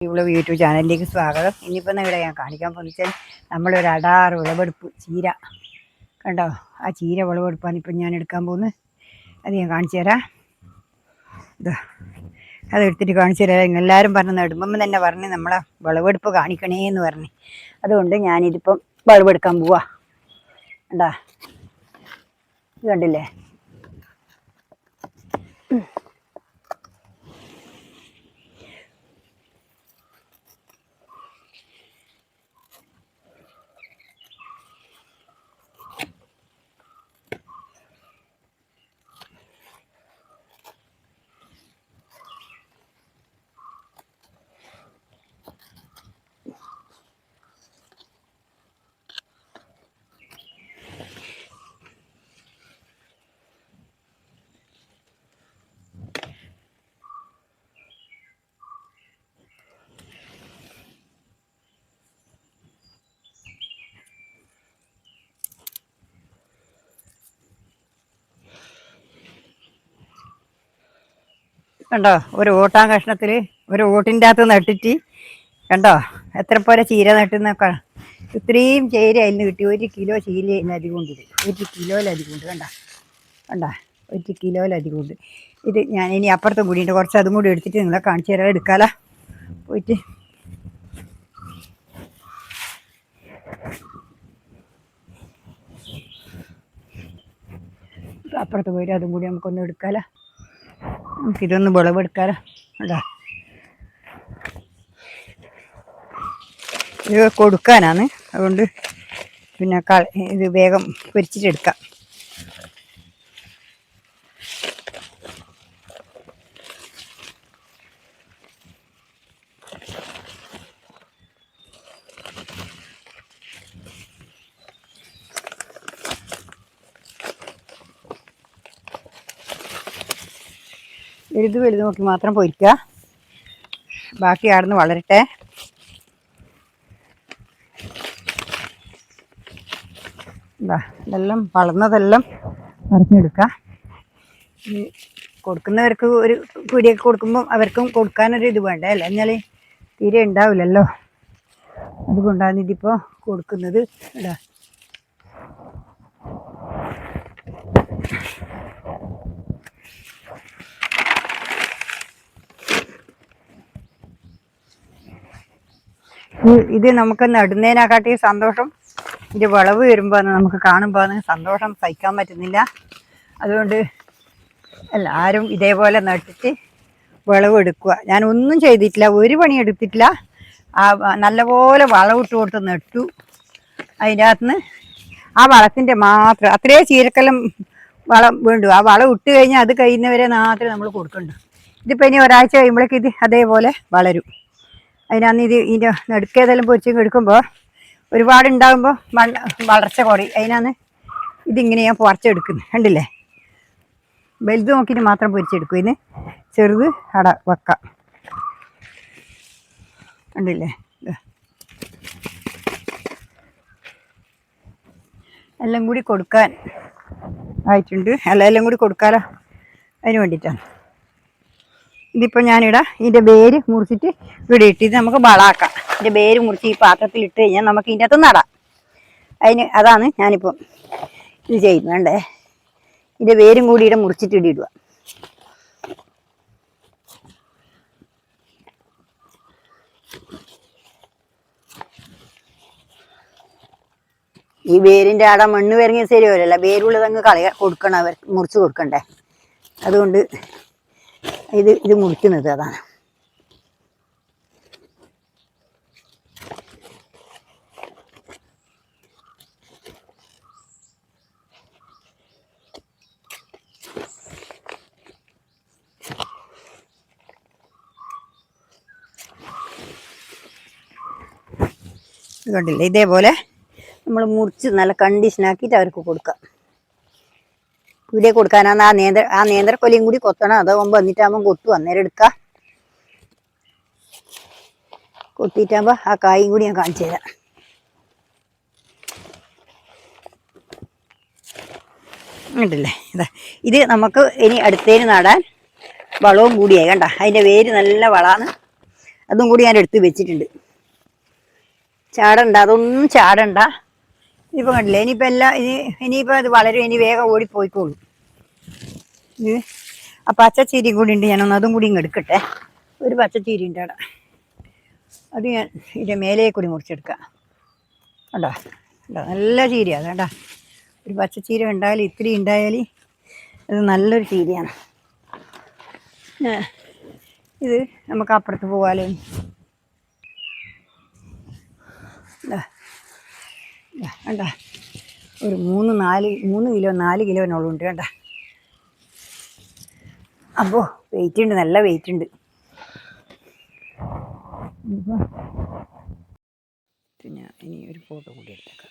ഇവിടെ യൂട്യൂബ് ചാനലിലേക്ക് സ്വാഗതം. ഇനിയിപ്പോൾ ഇവിടെ ഞാൻ കാണിക്കാൻ പോകുന്നത് നമ്മളൊരു അടാറ് വിളവെടുപ്പ് ചീര കണ്ടോ. ആ ചീര വിളവെടുപ്പാണ് ഇപ്പം ഞാൻ എടുക്കാൻ പോകുന്നത്. അത് ഞാൻ കാണിച്ചു തരാം. ഇതാ അതെടുത്തിട്ട് കാണിച്ചു തരാം. എല്ലാവരും പറഞ്ഞു നടുമ്പം തന്നെ പറഞ്ഞ് നമ്മളെ വിളവെടുപ്പ് കാണിക്കണേ എന്ന് പറഞ്ഞ്, അതുകൊണ്ട് ഞാനിതിപ്പം വിളവെടുക്കാൻ പോവാ. കണ്ടാ, ഇത് കണ്ടില്ലേ. കണ്ടോ, ഒരു ഓട്ടാൻ കഷ്ണത്തിൽ ഒരു ഓട്ടിൻ്റെ അകത്ത് നട്ടിട്ട് കണ്ടോ എത്ര പോലെ ചീര നട്ടുന്നൊക്കെ. ഇത്രയും ചീര അതിന് കിട്ടി. 1 കിലോ ചീര അതിനധികം ഉണ്ട്. 1 കിലോയിലധികം ഉണ്ട്. കണ്ട 1 കിലോയിലധികം ഉണ്ട്. ഇത് ഞാൻ ഇനി അപ്പുറത്തും കൂടിയിട്ട് കുറച്ച് അതും കൂടി എടുത്തിട്ട് നിങ്ങളെ കാണിച്ചു തരാം. എടുക്കാലോ പോയിട്ട്. അപ്പുറത്ത് പോയിട്ട് അതും കൂടി നമുക്കൊന്ന് എടുക്കാലോ. നമുക്കിതൊന്ന് വിളവെടുക്കാലോ. കണ്ടോ, ഇത് കൊടുക്കാനാണ്, അതുകൊണ്ട് പിന്നെ ഇത് വേഗം പൊരിച്ചിട്ടെടുക്കാം. വലുത് നോക്കി മാത്രം പൊരിക്കുക, ബാക്കി ആടുന്ന് വളരട്ടെ. ഇതെല്ലാം വളർന്നതെല്ലാം പറിച്ചെടുക്കുക. കൊടുക്കുന്നവർക്ക് ഒരു പീടിയൊക്കെ കൊടുക്കുമ്പം അവർക്കും കൊടുക്കാനൊരു ഇത് വേണ്ടേ അല്ലേ, എന്നാൽ തീരെ ഉണ്ടാവില്ലല്ലോ. അതുകൊണ്ടാണ് ഇതിപ്പോൾ കൊടുക്കുന്നത്. ഇടാ, ഇത് നമുക്ക് നടുന്നതിനെക്കാട്ടി സന്തോഷം ഇത് വിളവ് വരുമ്പോൾ നമുക്ക് കാണുമ്പോൾ സന്തോഷം സഹിക്കാൻ പറ്റുന്നില്ല. അതുകൊണ്ട് എല്ലാവരും ഇതേപോലെ നട്ടിട്ട് വിളവെടുക്കുക. ഞാനൊന്നും ചെയ്തിട്ടില്ല, ഒരു പണി എടുത്തിട്ടില്ല. നല്ലപോലെ വളമിട്ട് കൊടുത്ത് നട്ടു. അതിൻ്റെ അകത്തുനിന്ന് ആ വളത്തിൻ്റെ മാത്രം അത്രേ ചീരക്കെല്ലാം വളം വേണ്ടു. ആ വളം ഇട്ട് കഴിഞ്ഞാൽ അത് കഴിയുന്നവരെ മാത്രമേ നമ്മൾ കൊടുക്കണ്ടു. ഇതിപ്പോൾ ഇനി ഒരാഴ്ച കഴിയുമ്പോഴേക്ക് ഇത് അതേപോലെ വളരും. അതിനകത്ത് ഇതിൻ്റെ നടുക്കേതെല്ലാം പൊരിച്ച് എടുക്കുമ്പോൾ ഒരുപാടുണ്ടാകുമ്പോൾ വളർച്ച കുറയും. അതിനാണ് ഇതിങ്ങനെ ഞാൻ പറിച്ചെടുക്കുന്നത്. കണ്ടില്ലേ, വലുത് നോക്കിയിട്ട് മാത്രം പൊരിച്ചെടുക്കും. ഇതിന് ചെറുത് വെക്കാം. കണ്ടില്ലേ, എല്ലാം കൂടി കൊടുക്കാൻ ആയിട്ടുണ്ട്. എല്ലാം കൂടി കൊടുക്കാലോ, അതിന് വേണ്ടിയിട്ടാണ്. ഇതിപ്പോൾ ഇതിൻ്റെ വേര് മുറിച്ചിട്ട് ഇവിടെ ഇട്ടിട്ട് നമുക്ക് വളമാക്കാം. ഇതിൻ്റെ വേര് മുറിച്ച് ഈ പാത്രത്തിൽ ഇട്ട് കഴിഞ്ഞാൽ നമുക്ക് ഇതിൻ്റെ അകത്ത് നടാം. അതാണ് ഞാനിപ്പം ഇത് ചെയ്യുന്നത്. കണ്ടേ, ഇതിൻ്റെ വേരും കൂടി ഇവിടെ മുറിച്ചിട്ട് ഇടുക. ഈ വേരിൻ്റെ ആടെ മണ്ണ് വരങ്ങി ശരിയല്ല, വേരുള്ളതങ്ങ് കൊടുക്കണം, അവർ മുറിച്ച് കൊടുക്കണ്ടേ. അതുകൊണ്ട് ഇത് മുറിക്കുന്നത് അതാണ്. കണ്ടില്ലേ, ഇതേപോലെ നമ്മൾ മുറിച്ച് നല്ല കണ്ടീഷനാക്കിയിട്ട് അവർക്ക് കൊടുക്കാം. ഇവിടെ കൊടുക്കാനാണ് ആ നേന്ത്രക്കൊലയും കൂടി കൊത്തണം. അതാകുമ്പോൾ വന്നിട്ടാകുമ്പോൾ കൊത്തും, അന്നേരം എടുക്കാം. കൊത്തിയിട്ടാകുമ്പോൾ ആ കായും കൂടി ഞാൻ കാണിച്ചു തരാം. ഉണ്ടല്ലേ, ഇതാ ഇത് നമുക്ക് ഇനി അടുത്തേന് നടാൻ വളവും കൂടിയായി. കണ്ട, അതിൻ്റെ വേര് നല്ല വളമാണ്. അതും കൂടി ഞാൻ എടുത്ത് വെച്ചിട്ടുണ്ട്. ചാടണ്ട, അതൊന്നും ചാടണ്ട. ഇനിയിപ്പോൾ കണ്ടില്ലേ, ഇനിയിപ്പോൾ എല്ലാം ഇനിയിപ്പോൾ അത് വളരും, ഇനി വേഗം ഓടിപ്പോയിക്കോളൂ. ഇത് ആ പച്ചച്ചീരിയും കൂടി ഉണ്ട്, ഞാനൊന്ന് അതും കൂടി ഇങ്ങ് എടുക്കട്ടെ. ഒരു പച്ചച്ചീരി ഉണ്ട് അവിടെ, അത് ഞാൻ ഇതിൻ്റെ മേലെ കൂടി മുറിച്ചെടുക്കാം. കണ്ടോ കണ്ടോ, നല്ല ചീരയാണ് കേട്ടോ. ഒരു പച്ചച്ചീര ഉണ്ടായാൽ ഇത്തിരി ഉണ്ടായാൽ അത് നല്ലൊരു ചീരയാണ്. ഇത് നമുക്ക് അപ്പുറത്ത് പോകാലോ. കണ്ട ഒരു 3 കിലോ 4 കിലോനോളുണ്ട് കേട്ടോ. അപ്പോൾ വെയിറ്റ് ഉണ്ട്, നല്ല വെയിറ്റ് ഉണ്ട്. പിന്നെ ഇനി ഒരു ഫോട്ടോ കൂടി എടുത്തേക്കാം.